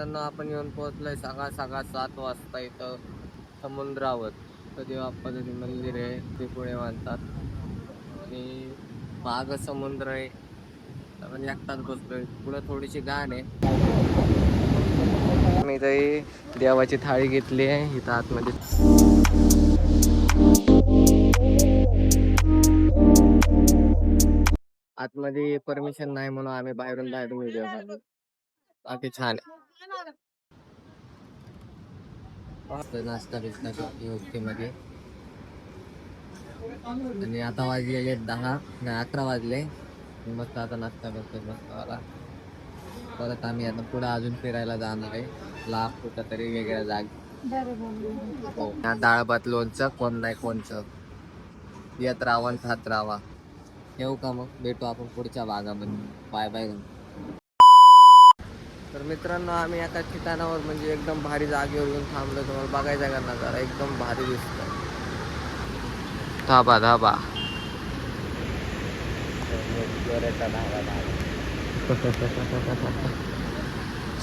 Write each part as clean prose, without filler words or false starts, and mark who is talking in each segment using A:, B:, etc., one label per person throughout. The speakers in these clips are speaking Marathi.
A: मित्रांनो, आपण येऊन पोहोचलोय सकाळ सकाळ 7 वाजता इथं समुद्रावर. कधी बाप्पाचं मंदिर आहे ते पुढे मानतात आणि माग समुद्र आहे. आपण एकटाच बसलोय, पुढे थोडीशी घाण आहे. मी तरी देवाची थाळी घेतली आहे इथं आतमध्ये. आतमध्ये परमिशन नाही म्हणून आम्ही बाहेरून व्हिडिओ काढतो. बाकी छान आहे. नाश्ता बिस्टा ओके मध्ये. आणि आता वाजलेले 10 नाही 11 वाजले. मस्त आता नाश्ता करतोय मस्त वाला. परत आम्ही आता पुढे अजून फिरायला जाणार आहे. लाख कुठं तरी वेगळ्या जागी. हो, डाळ भात लोणचं कोण नाही कोणचं. येत राहा आणि खात राहा. येऊ का मग, भेटू आपण पुढच्या भागामध्ये. Bye bye. तर मित्रांनो, आम्ही एका ठिकाणावर म्हणजे एकदम भारी जागेवर येऊन थांबलो. तुम्हाला बघायचा का नजारा एकदम भारी दिसतो. धाबा धाबा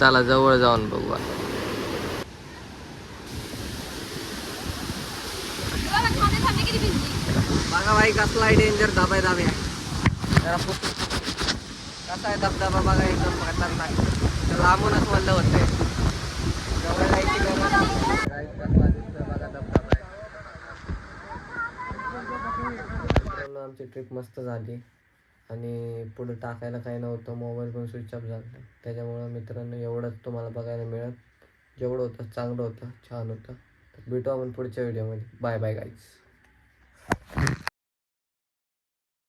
A: चला जवळ जाऊन बघू. बघा भाई कसला आहे डेंजर धाबा आहे. धाबे जरा कसा आहे धबधबा बघा एकदम खतरनाक. लांबूनच म्हणलं होतंय जवळ जायची गरज नाही. कसला दिसतोय बघा धबधबा आहे. आमची ट्रिप मस्त झाली आणि पुढे टाकायला काही नव्हतं. मोबाईल पण स्विच ऑफ झाला. त्याच्यामुळं मित्रांनो एवढंच तुम्हाला बघायला मिळत. जेवढं होतं चांगलं होतं, छान होतं. भेटू आपण पुढच्या व्हिडिओमध्ये. Bye bye guys.